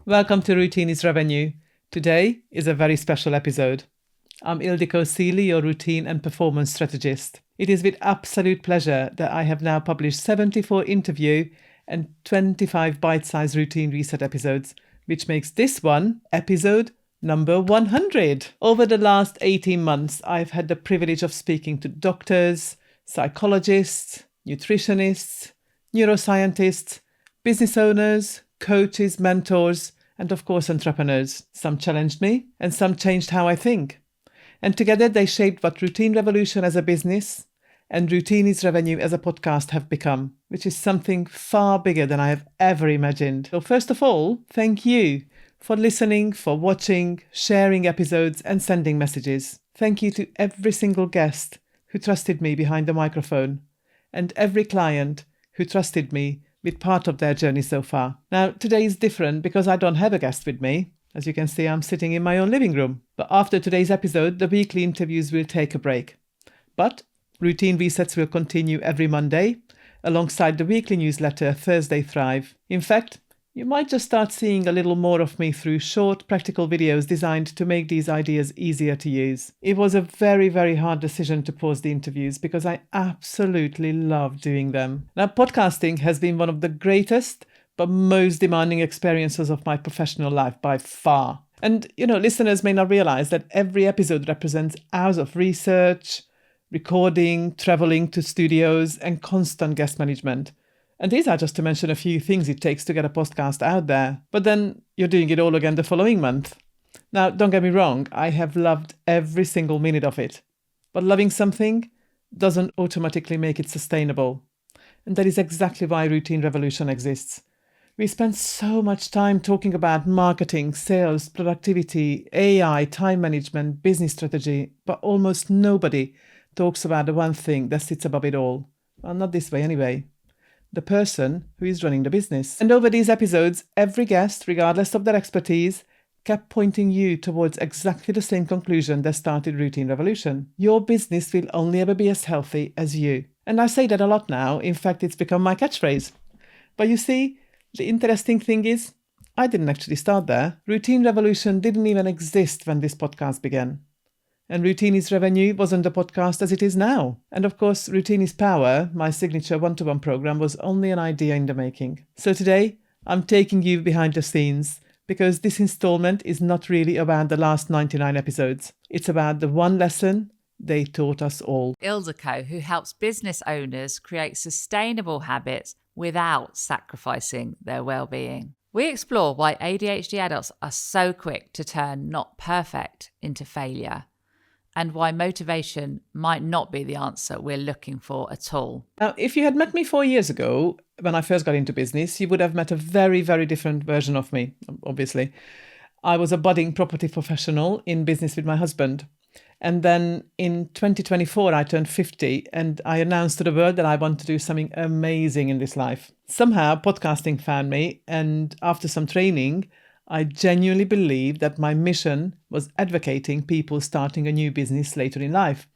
Welcome to Routine is Revenue. Today is a very special episode. I'm Ildiko Seeley, your routine and performance strategist. It is with absolute pleasure that I have now published 74 interview and 25 bite-sized routine reset episodes, which makes this one episode number 100. Over the last 18 months, I've had the privilege of speaking to doctors, psychologists, nutritionists, neuroscientists, business owners, coaches, mentors, and of course entrepreneurs. Some challenged me and some changed how I think. And together they shaped what Routine Revolution as a business and Routine is Revenue as a podcast have become, which is something far bigger than I have ever imagined. So first of all, thank you for listening, for watching, sharing episodes and sending messages. Thank you to every single guest who trusted me behind the microphone and every client who trusted me with part of their journey so far. Now, today is different because I don't have a guest with me. As you can see, I'm sitting in my own living room. But after today's episode, the weekly interviews will take a break. But routine resets will continue every Monday, alongside the weekly newsletter Thursday Thrive. In fact, you might just start seeing a little more of me through short, practical videos designed to make these ideas easier to use. It was a very, very hard decision to pause the interviews because I absolutely love doing them. Now, podcasting has been one of the greatest but most demanding experiences of my professional life by far. And, listeners may not realize that every episode represents hours of research, recording, traveling to studios, and constant guest management. And these are just to mention a few things it takes to get a podcast out there. But then you're doing it all again the following month. Now, don't get me wrong, I have loved every single minute of it. But loving something doesn't automatically make it sustainable. And that is exactly why Routine Revolution exists. We spend so much time talking about marketing, sales, productivity, AI, time management, business strategy, but almost nobody talks about the one thing that sits above it all. Well, not this way anyway. The person who is running the business. And over these episodes, every guest, regardless of their expertise, kept pointing you towards exactly the same conclusion that started Routine Revolution. Your business will only ever be as healthy as you. And I say that a lot now. In fact, it's become my catchphrase. But you see, the interesting thing is, I didn't actually start there. Routine Revolution didn't even exist when this podcast began. And Routine is Revenue wasn't the podcast as it is now. And of course, Routine is Power, my signature one-to-one program, was only an idea in the making. So today, I'm taking you behind the scenes because this installment is not really about the last 99 episodes. It's about the one lesson they taught us all. Ildiko, who helps business owners create sustainable habits without sacrificing their well-being. We explore why ADHD adults are so quick to turn not perfect into failure, and why motivation might not be the answer we're looking for at all. Now, if you had met me 4 years ago, when I first got into business, you would have met a very, very different version of me, obviously. I was a budding property professional in business with my husband. And then in 2024, I turned 50 and I announced to the world that I want to do something amazing in this life. Somehow, podcasting found me, and after some training, I genuinely believed that my mission was advocating people starting a new business later in life,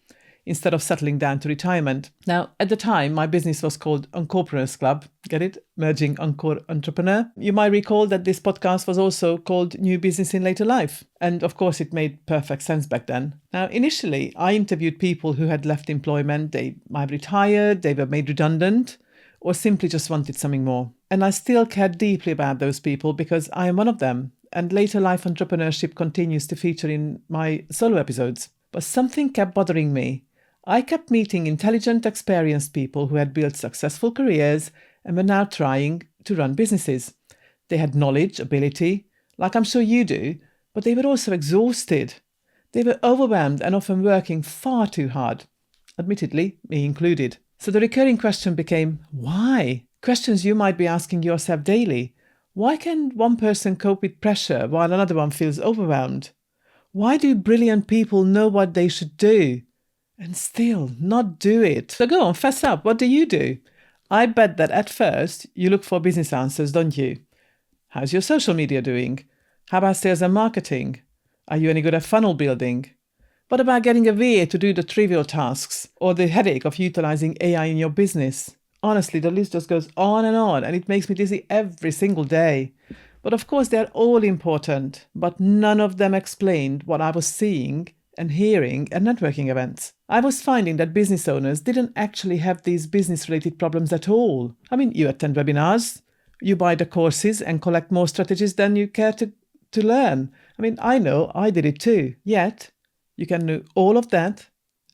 instead of settling down to retirement. Now, at the time, my business was called Uncorpreneurs Club. Get it? Merging Encore Entrepreneur. You might recall that this podcast was also called New Business in Later Life. And of course, it made perfect sense back then. Now, initially, I interviewed people who had left employment. They might have retired, they were made redundant, or simply just wanted something more. And I still care deeply about those people because I am one of them. And later life entrepreneurship continues to feature in my solo episodes. But something kept bothering me. I kept meeting intelligent, experienced people who had built successful careers and were now trying to run businesses. They had knowledge, ability, like I'm sure you do, but they were also exhausted. They were overwhelmed and often working far too hard. Admittedly, me included. So the recurring question became, why? Questions you might be asking yourself daily. Why can one person cope with pressure while another one feels overwhelmed? Why do brilliant people know what they should do and still not do it? So go on, fess up. What do you do? I bet that at first you look for business answers, don't you? How's your social media doing? How about sales and marketing? Are you any good at funnel building? What about getting a VA to do the trivial tasks or the headache of utilizing AI in your business? Honestly, the list just goes on, and it makes me dizzy every single day. But of course, they're all important, but none of them explained what I was seeing and hearing at networking events. I was finding that business owners didn't actually have these business-related problems at all. I mean, you attend webinars, you buy the courses and collect more strategies than you care to learn. I mean, I know I did it too. Yet, you can know all of that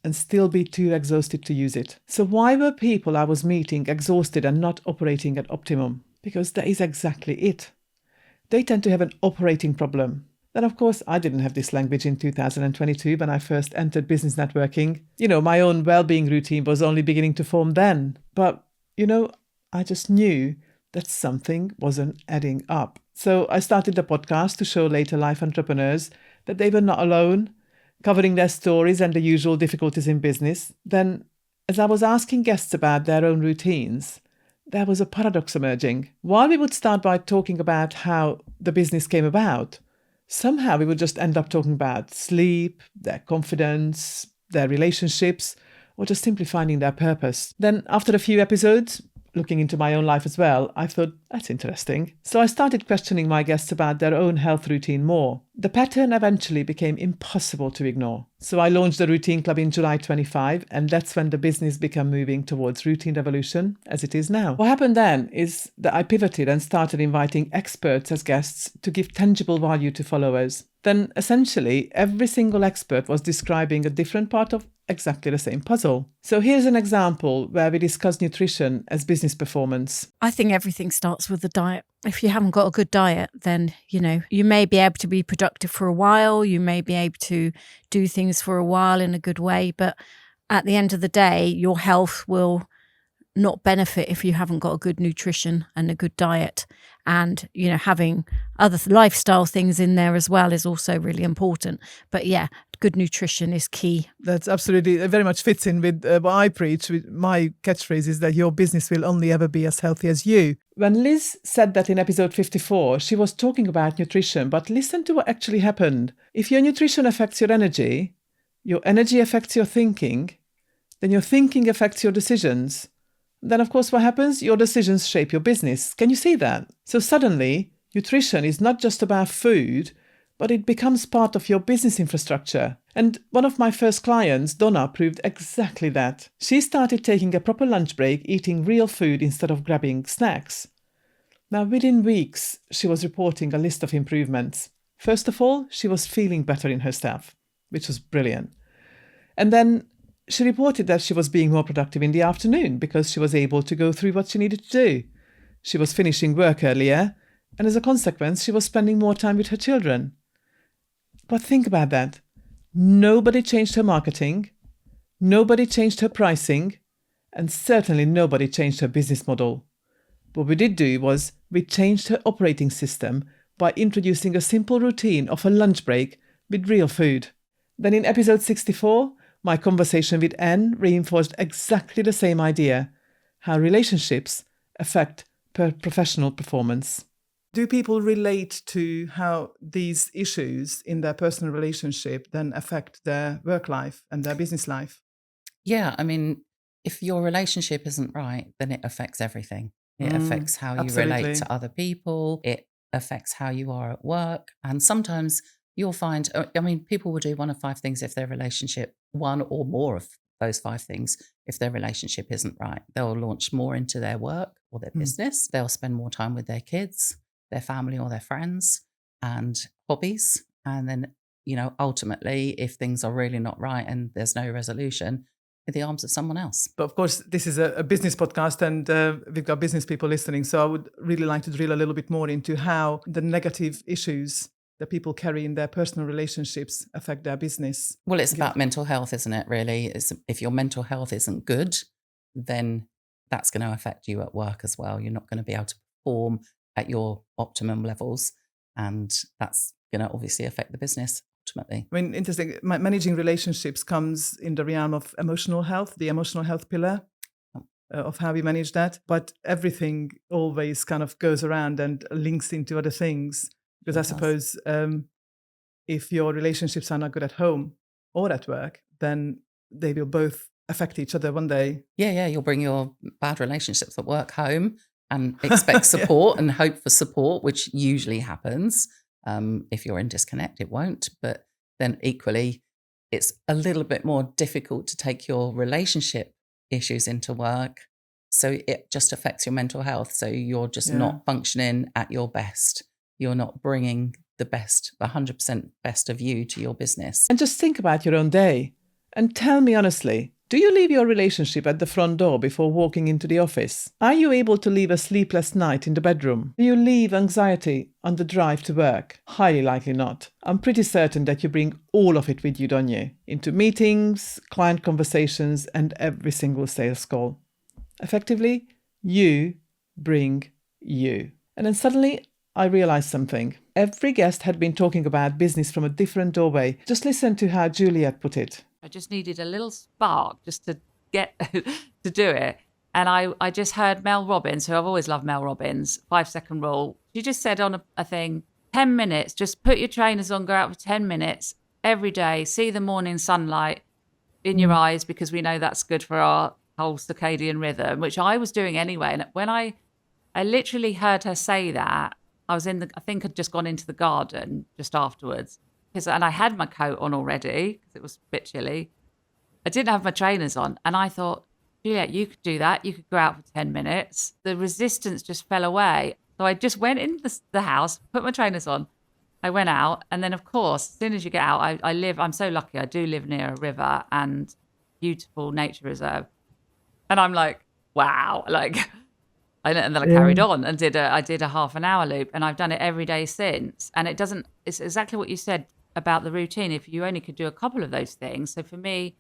and still be too exhausted to use it. So why were people I was meeting exhausted and not operating at optimum? Because that is exactly it. They tend to have an operating problem. Then, of course, I didn't have this language in 2022 when I first entered business networking. My own well-being routine was only beginning to form then. But, I just knew that something wasn't adding up. So I started the podcast to show later life entrepreneurs that they were not alone, covering their stories and the usual difficulties in business. Then, as I was asking guests about their own routines, there was a paradox emerging. While we would start by talking about how the business came about, somehow we would just end up talking about sleep, their confidence, their relationships, or just simply finding their purpose. Then, after a few episodes, looking into my own life as well, I thought, that's interesting. So I started questioning my guests about their own health routine more. The pattern eventually became impossible to ignore. So I launched the Routine Club in July 25, and that's when the business began moving towards routine revolution, as it is now. What happened then is that I pivoted and started inviting experts as guests to give tangible value to followers. Then, essentially, every single expert was describing a different part of exactly the same puzzle. So here's an example where we discuss nutrition as business performance. I think everything starts with the diet. If you haven't got a good diet, then, you may be able to be productive for a while, you may be able to do things for a while in a good way, but at the end of the day, your health will not benefit if you haven't got a good nutrition and a good diet. And, having other lifestyle things in there as well is also really important. But yeah, good nutrition is key. That's absolutely, it very much fits in with what I preach. My catchphrase is that your business will only ever be as healthy as you. When Liz said that in episode 54, she was talking about nutrition, but listen to what actually happened. If your nutrition affects your energy affects your thinking, then your thinking affects your decisions. Then, of course, what happens? Your decisions shape your business. Can you see that? So suddenly, nutrition is not just about food, but it becomes part of your business infrastructure. And one of my first clients, Donna, proved exactly that. She started taking a proper lunch break, eating real food instead of grabbing snacks. Now, within weeks, she was reporting a list of improvements. First of all, she was feeling better in herself, which was brilliant. And then she reported that she was being more productive in the afternoon because she was able to go through what she needed to do. She was finishing work earlier, and as a consequence, she was spending more time with her children. But think about that. Nobody changed her marketing, nobody changed her pricing, and certainly nobody changed her business model. What we did do was we changed her operating system by introducing a simple routine of a lunch break with real food. Then in episode 64, my conversation with Anne reinforced exactly the same idea, how relationships affect professional performance. Do people relate to how these issues in their personal relationship then affect their work life and their business life? Yeah, I mean, if your relationship isn't right, then it affects everything. It affects how you relate to other people. It affects how you are at work. And sometimes you'll find, people will do one of 5 things if their relationship, one or more of those 5 things, if their relationship isn't right. They'll launch more into their work or their business. They'll spend more time with their kids, their family or their friends and hobbies. And then, ultimately, if things are really not right and there's no resolution, in the arms of someone else. But of course, this is a business podcast and we've got business people listening. So I would really like to drill a little bit more into how the negative issues that people carry in their personal relationships affect their business. Well, it's about mental health, isn't it, really? If your mental health isn't good, then that's going to affect you at work as well. You're not going to be able to perform at your optimum levels. And that's going to obviously affect the business. Ultimately. I mean, interesting. Managing relationships comes in the realm of emotional health, the emotional health pillar of how we manage that. But everything always kind of goes around and links into other things. Because I suppose if your relationships are not good at home or at work, then they will both affect each other one day. Yeah. You'll bring your bad relationships at work home and expect support and hope for support, which usually happens. If you're in disconnect, it won't. But then equally, it's a little bit more difficult to take your relationship issues into work. So it just affects your mental health. So you're just not functioning at your best. You're not bringing the best, 100% best of you to your business. And just think about your own day and tell me honestly, do you leave your relationship at the front door before walking into the office? Are you able to leave a sleepless night in the bedroom? Do you leave anxiety on the drive to work? Highly likely not. I'm pretty certain that you bring all of it with you, don't you? Into meetings, client conversations, and every single sales call. Effectively, you bring you. And then suddenly I realized something. Every guest had been talking about business from a different doorway. Just listen to how Juliet put it. I just needed a little spark just to get to do it. And I just heard Mel Robbins, who I've always loved Mel Robbins, 5-second rule. She just said on a thing, 10 minutes, just put your trainers on, go out for 10 minutes every day, see the morning sunlight in your eyes, because we know that's good for our whole circadian rhythm, which I was doing anyway. And when I literally heard her say that, I think I'd just gone into the garden just afterwards. And I had my coat on already because it was a bit chilly. I didn't have my trainers on. And I thought, Juliet, you could do that. You could go out for 10 minutes. The resistance just fell away. So I just went in the house, put my trainers on. I went out. And then, of course, as soon as you get out, I'm so lucky. I do live near a river and beautiful nature reserve. And I'm like, wow. And then I carried on and I did a half an hour loop, and I've done it every day since. And it's exactly what you said about the routine. If you only could do a couple of those things. So for me,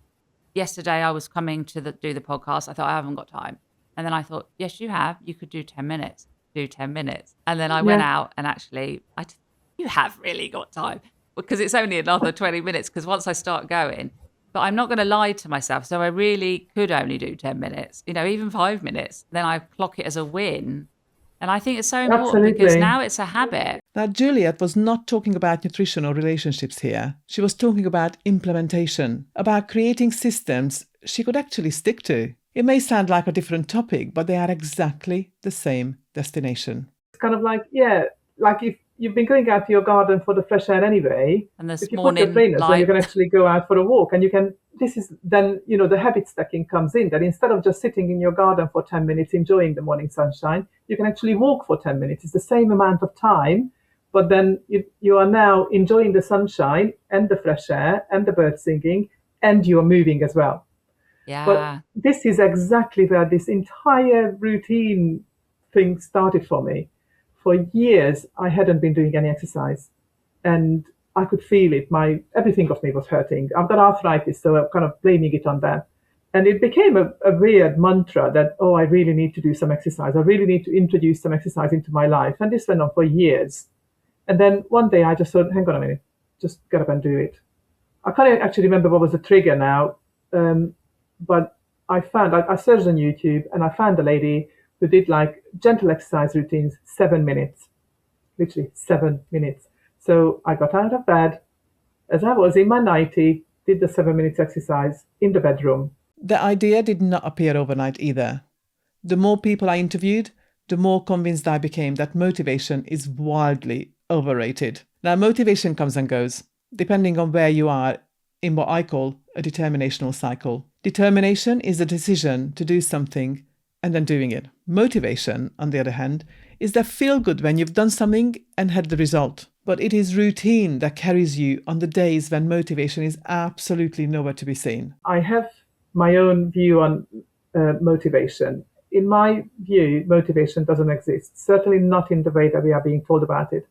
yesterday I was coming to do the podcast. I thought, I haven't got time. And then I thought, yes, you have. You could do 10 minutes. Do 10 minutes. And then I went out and actually, you have really got time, because it's only another 20 minutes, because once I start going, but I'm not going to lie to myself. So I really could only do 10 minutes, even 5 minutes. Then I clock it as a win. And I think it's so important because now it's a habit. Now, Juliet was not talking about nutrition or relationships here. She was talking about implementation, about creating systems she could actually stick to. It may sound like a different topic, but they are exactly the same destination. It's kind of like if you've been going out to your garden for the fresh air anyway, and if you put your trainers on, you can actually go out for a walk, and you can, this is then, the habit stacking comes in, that instead of just sitting in your garden for 10 minutes enjoying the morning sunshine, you can actually walk for 10 minutes. It's the same amount of time, but then you are now enjoying the sunshine and the fresh air and the birds singing, and you are moving as well. Yeah. But this is exactly where this entire routine thing started for me. For years, I hadn't been doing any exercise, and I could feel it. Everything of me was hurting. I've got arthritis, so I'm kind of blaming it on that. And it became a weird mantra that, I really need to do some exercise. I really need to introduce some exercise into my life. And this went on for years. And then one day I just thought, hang on a minute, just get up and do it. I can't actually remember what was the trigger now, but I searched on YouTube, and I found a lady who did gentle exercise routines, 7 minutes, literally 7 minutes. So I got out of bed as I was in my nightie, did the 7 minutes exercise in the bedroom. The idea did not appear overnight either. The more people I interviewed, the more convinced I became that motivation is wildly overrated. Now, motivation comes and goes, depending on where you are in what I call a determinational cycle. Determination is the decision to do something and then doing it. Motivation, on the other hand, is that feel good when you've done something and had the result. But it is routine that carries you on the days when motivation is absolutely nowhere to be seen. I have my own view on motivation. In my view, motivation doesn't exist, certainly not in the way that we are being told about it.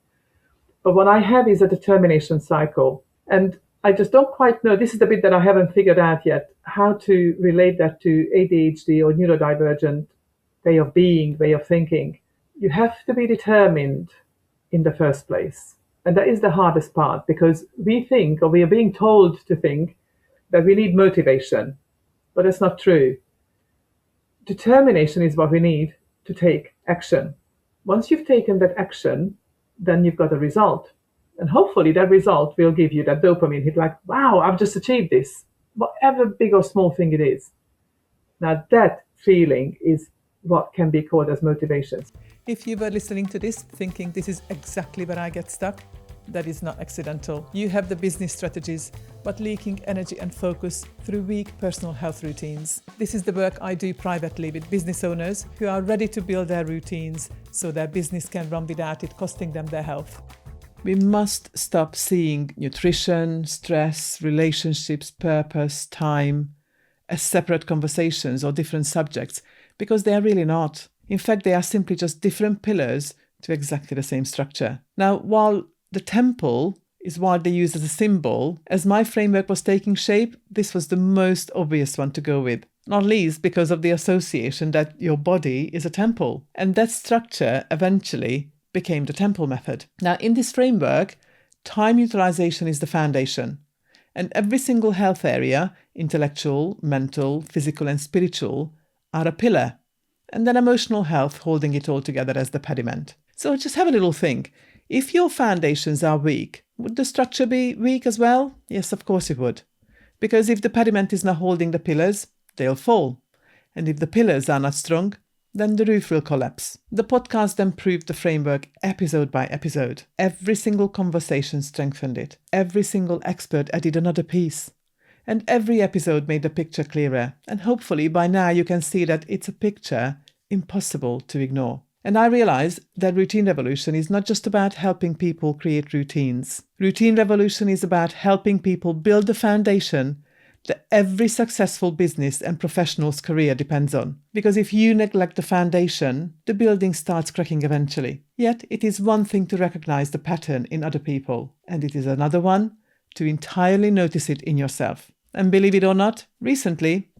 But what I have is a determination cycle. And I just don't quite know, this is the bit that I haven't figured out yet, how to relate that to ADHD or neurodivergent way of being, way of thinking. You have to be determined in the first place. And that is the hardest part, because we think, or we are being told to think, that we need motivation. But that's not true. Determination is what we need to take action. Once you've taken that action, then you've got a result. And hopefully that result will give you that dopamine hit, like, wow, I've just achieved this, whatever big or small thing it is. Now that feeling is what can be called as motivations. If you were listening to this thinking this is exactly where I get stuck, that is not accidental. You have the business strategies, but leaking energy and focus through weak personal health routines. This is the work I do privately with business owners who are ready to build their routines so their business can run without it costing them their health. We must stop seeing nutrition, stress, relationships, purpose, time as separate conversations or different subjects, because they are really not. In fact, they are simply just different pillars to exactly the same structure. Now, while the temple is widely used as a symbol, as my framework was taking shape, this was the most obvious one to go with, not least because of the association that your body is a temple. And that structure eventually became the temple method. Now, in this framework, time utilization is the foundation. And every single health area, intellectual, mental, physical, and spiritual, are a pillar. And then emotional health holding it all together as the pediment. So just have a little think. If your foundations are weak, would the structure be weak as well? Yes, of course it would. Because if the pediment is not holding the pillars, they'll fall. And if the pillars are not strong, then the roof will collapse. The podcast then proved the framework episode by episode. Every single conversation strengthened it. Every single expert added another piece. And every episode made the picture clearer. And hopefully by now you can see that it's a picture impossible to ignore. And I realized that Routine Revolution is not just about helping people create routines. Routine Revolution is about helping people build the foundation that every successful business and professional's career depends on. Because if you neglect the foundation, the building starts cracking eventually. Yet it is one thing to recognize the pattern in other people, and it is another one to entirely notice it in yourself. And believe it or not, recently,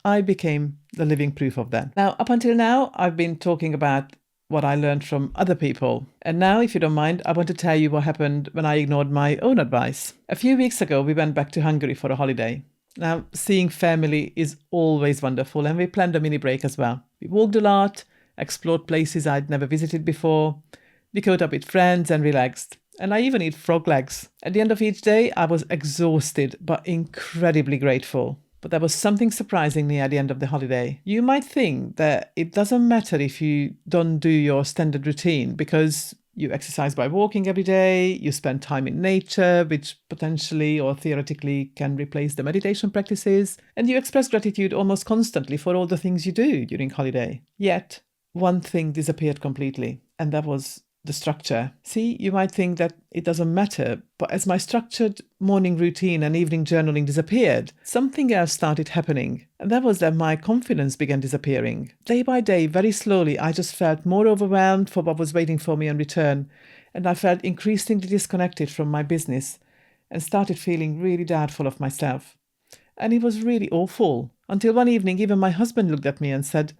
I became the living proof of that. Now, up until now, I've been talking about what I learned from other people. And now, if you don't mind, I want to tell you what happened when I ignored my own advice. A few weeks ago, we went back to Hungary for a holiday. Now, seeing family is always wonderful, and we planned a mini break as well. We walked a lot, explored places I'd never visited before. We caught up with friends and relaxed. And I even ate frog legs. At the end of each day, I was exhausted, but incredibly grateful. But there was something surprising near the end of the holiday. You might think that it doesn't matter if you don't do your standard routine because you exercise by walking every day, you spend time in nature, which potentially or theoretically can replace the meditation practices, and you express gratitude almost constantly for all the things you do during holiday. Yet, one thing disappeared completely, and that was the structure. See, you might think that it doesn't matter, but as my structured morning routine and evening journaling disappeared, something else started happening. And that was that my confidence began disappearing. Day by day, very slowly, I just felt more overwhelmed for what was waiting for me in return. And I felt increasingly disconnected from my business and started feeling really doubtful of myself. And it was really awful. Until one evening, even my husband looked at me and said,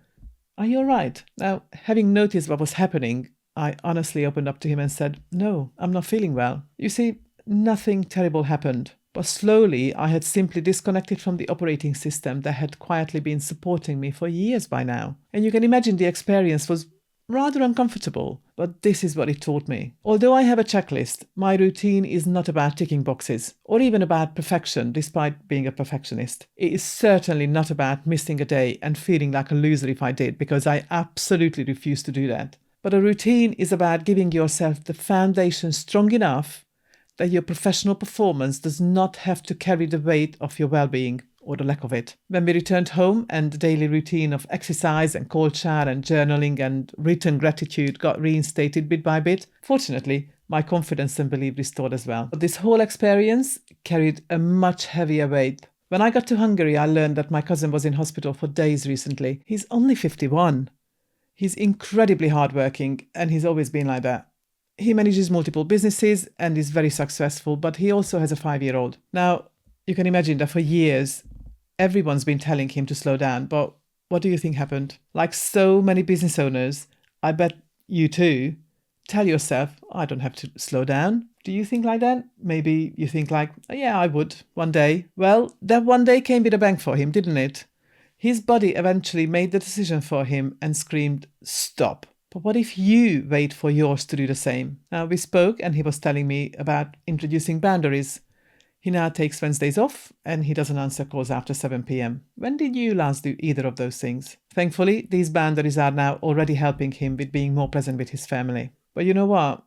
"Are you all right?" Now, having noticed what was happening, I honestly opened up to him and said, "No, I'm not feeling well." You see, nothing terrible happened, but slowly I had simply disconnected from the operating system that had quietly been supporting me for years by now. And you can imagine the experience was rather uncomfortable, but this is what it taught me. Although I have a checklist, my routine is not about ticking boxes or even about perfection, despite being a perfectionist. It is certainly not about missing a day and feeling like a loser if I did, because I absolutely refuse to do that. But a routine is about giving yourself the foundation strong enough that your professional performance does not have to carry the weight of your well-being or the lack of it. When we returned home and the daily routine of exercise and cold shower and journaling and written gratitude got reinstated bit by bit, fortunately, my confidence and belief restored as well. But this whole experience carried a much heavier weight. When I got to Hungary, I learned that my cousin was in hospital for days recently. He's only 51. He's incredibly hardworking, and he's always been like that. He manages multiple businesses and is very successful, but he also has a 5-year-old. Now, you can imagine that for years, everyone's been telling him to slow down, but what do you think happened? Like so many business owners, I bet you too, tell yourself, I don't have to slow down. Do you think like that? Maybe you think like, oh, yeah, I would one day. Well, that one day came with a bang for him, didn't it? His body eventually made the decision for him and screamed, "Stop." But what if you wait for yours to do the same? Now, we spoke and he was telling me about introducing boundaries. He now takes Wednesdays off and he doesn't answer calls after 7 p.m. When did you last do either of those things? Thankfully, these boundaries are now already helping him with being more present with his family. But you know what?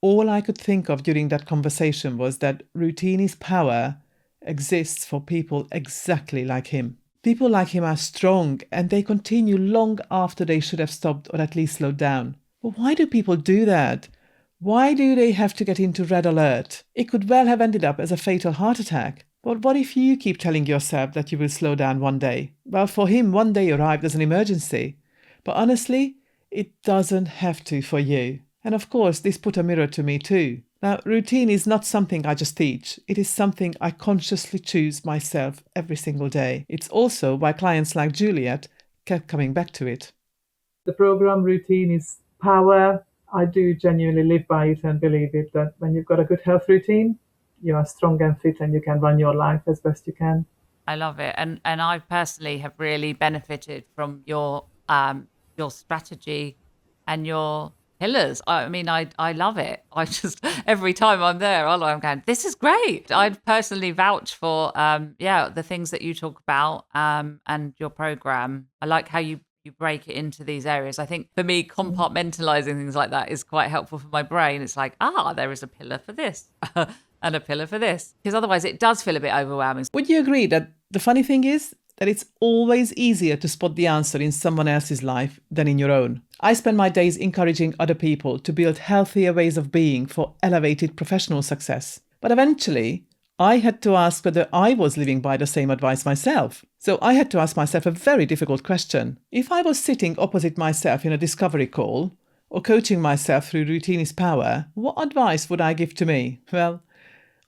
All I could think of during that conversation was that routine is power exists for people exactly like him. People like him are strong and they continue long after they should have stopped or at least slowed down. But why do people do that? Why do they have to get into red alert? It could well have ended up as a fatal heart attack. But what if you keep telling yourself that you will slow down one day? Well, for him, one day arrived as an emergency. But honestly, it doesn't have to for you. And of course, this put a mirror to me too. Now, routine is not something I just teach. It is something I consciously choose myself every single day. It's also why clients like Juliet kept coming back to it. The program routine is power. I do genuinely live by it and believe it, that when you've got a good health routine, you are strong and fit and you can run your life as best you can. I love it. And I personally have really benefited from your strategy and your pillars. I mean, I love it. I just, every time I'm there, I'm going, this is great. I personally vouch for, the things that you talk about and your program. I like how you break it into these areas. I think for me, compartmentalizing things like that is quite helpful for my brain. It's like, there is a pillar for this and a pillar for this. Because otherwise it does feel a bit overwhelming. Would you agree that the funny thing is that it's always easier to spot the answer in someone else's life than in your own? I spend my days encouraging other people to build healthier ways of being for elevated professional success. But eventually, I had to ask whether I was living by the same advice myself. So I had to ask myself a very difficult question. If I was sitting opposite myself in a discovery call or coaching myself through routine is power, what advice would I give to me? Well,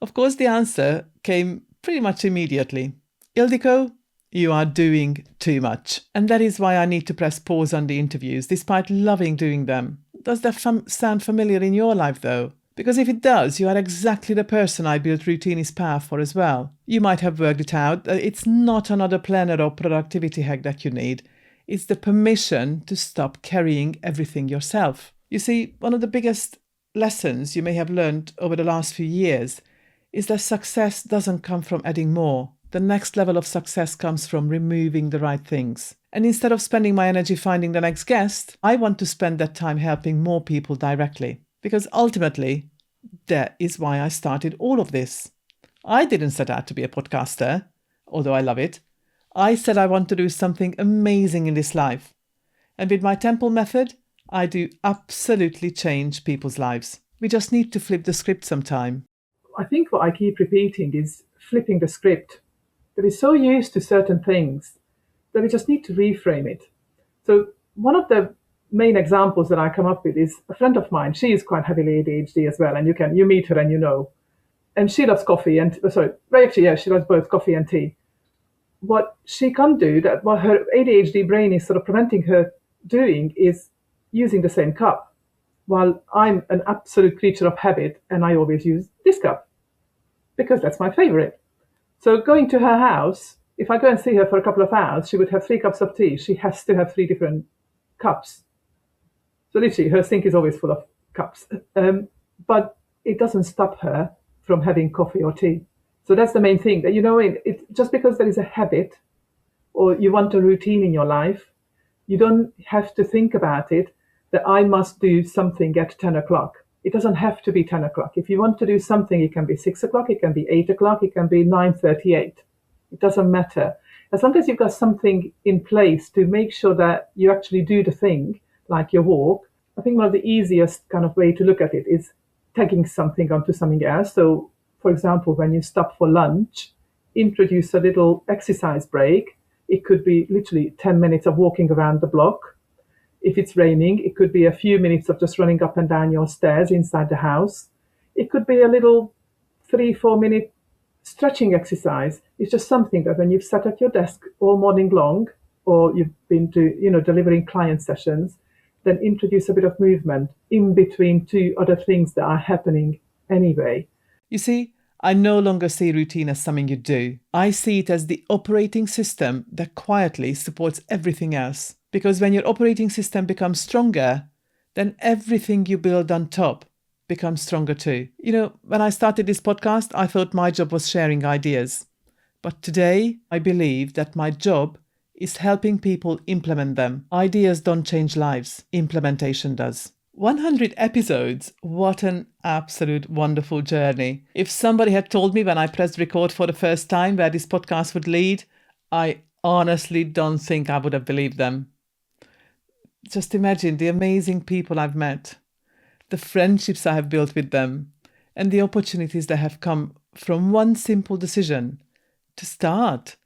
of course, the answer came pretty much immediately. Ildiko, you are doing too much. And that is why I need to press pause on the interviews, despite loving doing them. Does that sound familiar in your life, though? Because if it does, you are exactly the person I built Routine is Power for as well. You might have worked it out. It's not another planner or productivity hack that you need. It's the permission to stop carrying everything yourself. You see, one of the biggest lessons you may have learned over the last few years is that success doesn't come from adding more. The next level of success comes from removing the right things. And instead of spending my energy finding the next guest, I want to spend that time helping more people directly. Because ultimately, that is why I started all of this. I didn't set out to be a podcaster, although I love it. I said I want to do something amazing in this life. And with my Temple method, I do absolutely change people's lives. We just need to flip the script sometime. I think what I keep repeating is flipping the script. That we're so used to certain things that we just need to reframe it. So one of the main examples that I come up with is a friend of mine. She is quite heavily ADHD as well, and you meet her and you know. And she loves coffee and she loves both coffee and tea. What she can't do, that what her ADHD brain is sort of preventing her doing, is using the same cup. While I'm an absolute creature of habit and I always use this cup because that's my favorite. So going to her house, if I go and see her for a couple of hours, she would have 3 cups of tea. She has to have 3 different cups. So literally, her sink is always full of cups. But it doesn't stop her from having coffee or tea. So that's the main thing. That just because there is a habit or you want a routine in your life, you don't have to think about it that I must do something at 10 o'clock. It doesn't have to be 10 o'clock. If you want to do something, it can be 6 o'clock, it can be 8 o'clock, it can be 9:38. It doesn't matter. As long as you've got something in place to make sure that you actually do the thing, like your walk. I think one of the easiest kind of way to look at it is tagging something onto something else. So, for example, when you stop for lunch, introduce a little exercise break. It could be literally 10 minutes of walking around the block. If it's raining, it could be a few minutes of just running up and down your stairs inside the house. It could be a little 3-4 minute stretching exercise. It's just something that when you've sat at your desk all morning long, or you've been delivering client sessions, then introduce a bit of movement in between 2 other things that are happening anyway. You see, I no longer see routine as something you do. I see it as the operating system that quietly supports everything else. Because when your operating system becomes stronger, then everything you build on top become stronger too. When I started this podcast, I thought my job was sharing ideas. But today, I believe that my job is helping people implement them. Ideas don't change lives. Implementation does. 100 episodes. What an absolute wonderful journey. If somebody had told me when I pressed record for the first time where this podcast would lead, I honestly don't think I would have believed them. Just imagine the amazing people I've met, the friendships I have built with them, and the opportunities that have come from one simple decision to start.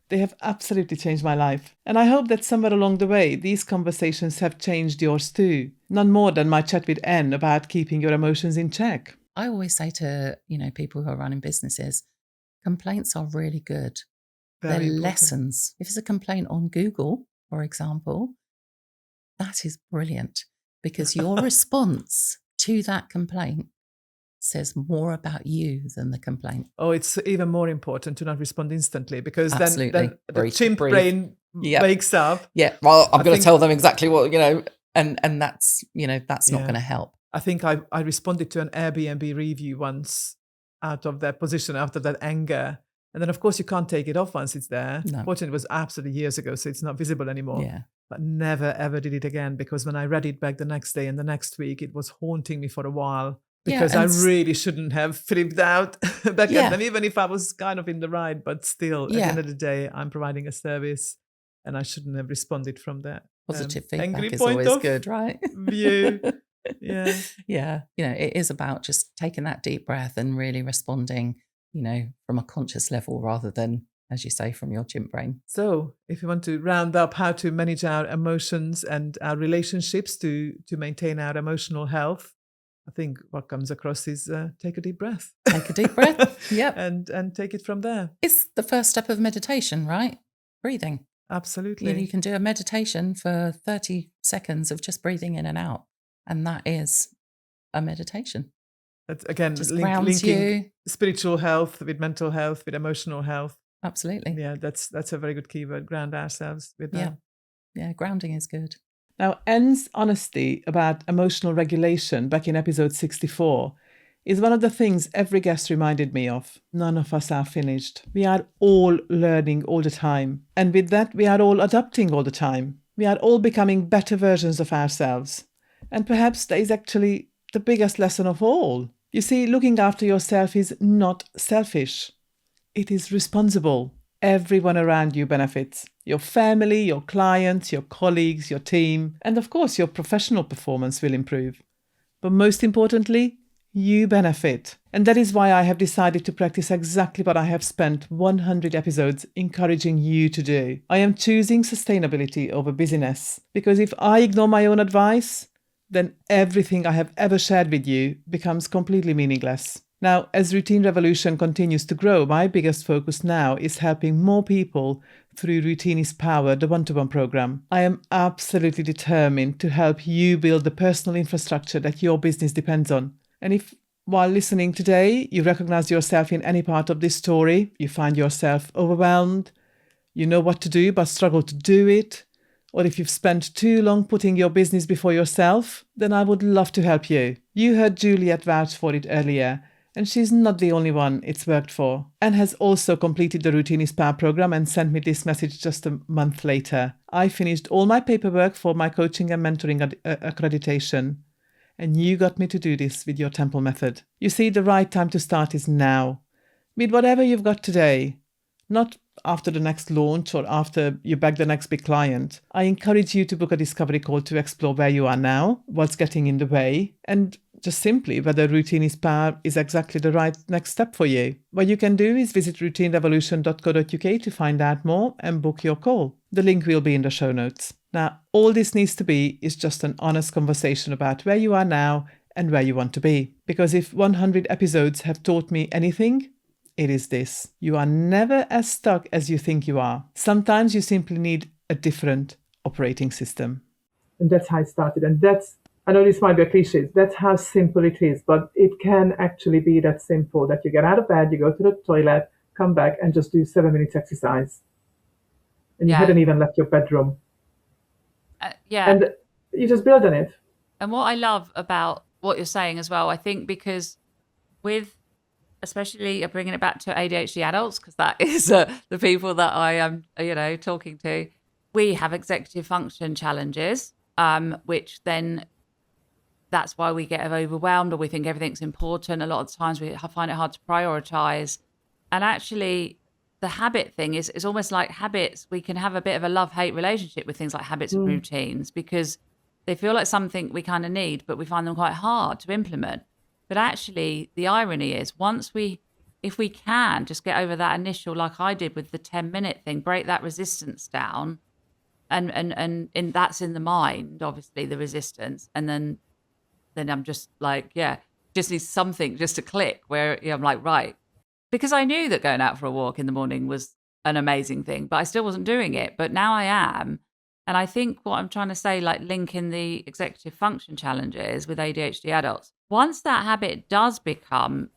They have absolutely changed my life. And I hope that somewhere along the way, these conversations have changed yours too. None more than my chat with Anne about keeping your emotions in check. I always say to, people who are running businesses, complaints are really good. They're lessons. If it's a complaint on Google, for example, that is brilliant because your response to that complaint says more about you than the complaint. Oh, it's even more important to not respond instantly because then Breathe, the chimp brain wakes up. Yeah, well, I'm going to tell them exactly what, and that's, that's not going to help. I think I responded to an Airbnb review once out of that position, after that anger. And then, of course, you can't take it off once it's there. No. Fortunately, it was absolutely years ago, so it's not visible anymore. Yeah. But never, ever did it again because when I read it back the next day and the next week, it was haunting me for a while. Because I really shouldn't have flipped out back at them, even if I was kind of in the right. But still, at the end of the day, I'm providing a service and I shouldn't have responded from that. Positive feedback angry is point always good, right? View. Yeah. Yeah. It is about just taking that deep breath and really responding, from a conscious level rather than, as you say, from your chimp brain. So if you want to round up how to manage our emotions and our relationships to maintain our emotional health, I think what comes across is take a deep breath. Take a deep breath. Yep. And take it from there. It's the first step of meditation, right? Breathing. Absolutely. You can do a meditation for 30 seconds of just breathing in and out. And that is a meditation. That's, again, just linking you. Spiritual health with mental health, with emotional health. Absolutely. Yeah, that's a very good keyword. Ground ourselves with that. Yeah, grounding is good. Now, Anne's honesty about emotional regulation back in episode 64 is one of the things every guest reminded me of. None of us are finished. We are all learning all the time. And with that, we are all adapting all the time. We are all becoming better versions of ourselves. And perhaps that is actually the biggest lesson of all. You see, looking after yourself is not selfish. It is responsible. Everyone around you benefits. Your family, your clients, your colleagues, your team, and of course your professional performance will improve. But most importantly, you benefit. And that is why I have decided to practice exactly what I have spent 100 episodes encouraging you to do. I am choosing sustainability over busyness, because if I ignore my own advice, then everything I have ever shared with you becomes completely meaningless. Now, as Routine Revolution continues to grow, my biggest focus now is helping more people through Routine is Power, the one-to-one program. I am absolutely determined to help you build the personal infrastructure that your business depends on. And if, while listening today, you recognize yourself in any part of this story, you find yourself overwhelmed, you know what to do but struggle to do it, or if you've spent too long putting your business before yourself, then I would love to help you. You heard Juliet vouch for it earlier. And she's not the only one it's worked for. Anne has also completed the Routine is Power program and sent me this message just a month later. I finished all my paperwork for my coaching and mentoring accreditation. And you got me to do this with your Temple method. You see, the right time to start is now. With whatever you've got today, not after the next launch or after you bag the next big client. I encourage you to book a discovery call to explore where you are now, what's getting in the way, and just simply whether Routine is Power is exactly the right next step for you. What you can do is visit routinerevolution.co.uk to find out more and book your call. The link will be in the show notes. Now, all this needs to be is just an honest conversation about where you are now and where you want to be. Because if 100 episodes have taught me anything, it is this. You are never as stuck as you think you are. Sometimes you simply need a different operating system. And that's how it started. And I know this might be a cliche, that's how simple it is, but it can actually be that simple that you get out of bed, you go to the toilet, come back and just do 7 minutes exercise. And you hadn't even left your bedroom. And you just build on it. And what I love about what you're saying as well. I think because especially bringing it back to ADHD adults, because that is the people that I am, talking to, we have executive function challenges, which then that's why we get overwhelmed or we think everything's important. A lot of the times we find it hard to prioritize. And actually, the habit thing is almost like habits. We can have a bit of a love-hate relationship with things like habits and routines because they feel like something we kind of need, but we find them quite hard to implement. But actually, the irony is if we can just get over that initial, like I did with the 10-minute thing, break that resistance down, and that's in the mind, obviously, the resistance. And then I'm just like, just need something just to click where I'm like, right. Because I knew that going out for a walk in the morning was an amazing thing, but I still wasn't doing it. But now I am. And I think what I'm trying to say, like linking the executive function challenges with ADHD adults, once that habit does become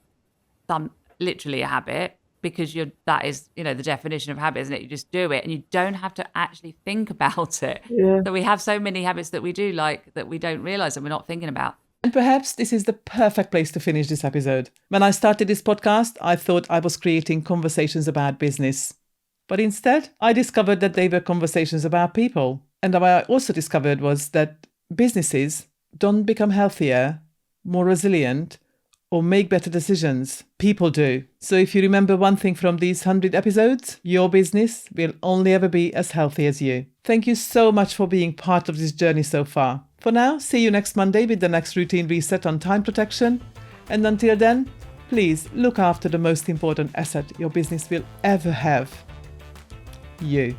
literally a habit, because that is, the definition of habit, isn't it? You just do it and you don't have to actually think about it. Yeah. So we have so many habits that we do like that we don't realize and we're not thinking about. And perhaps this is the perfect place to finish this episode. When I started this podcast, I thought I was creating conversations about business. But instead, I discovered that they were conversations about people. And what I also discovered was that businesses don't become healthier, more resilient, or make better decisions. People do. So if you remember one thing from these 100 episodes, your business will only ever be as healthy as you. Thank you so much for being part of this journey so far. For now, see you next Monday with the next routine reset on time protection. And until then, please look after the most important asset your business will ever have. You.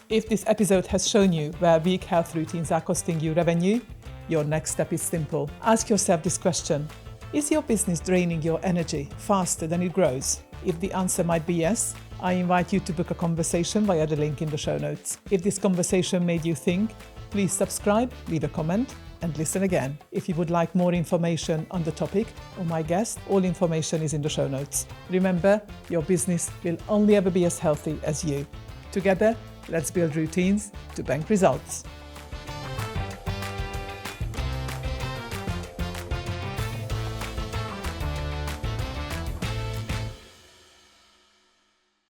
If this episode has shown you where weak health routines are costing you revenue, your next step is simple. Ask yourself this question. Is your business draining your energy faster than it grows? If the answer might be yes, I invite you to book a conversation via the link in the show notes. If this conversation made you think, please subscribe, leave a comment, and listen again. If you would like more information on the topic or my guest, all information is in the show notes. Remember, your business will only ever be as healthy as you. Together, let's build routines to bank results.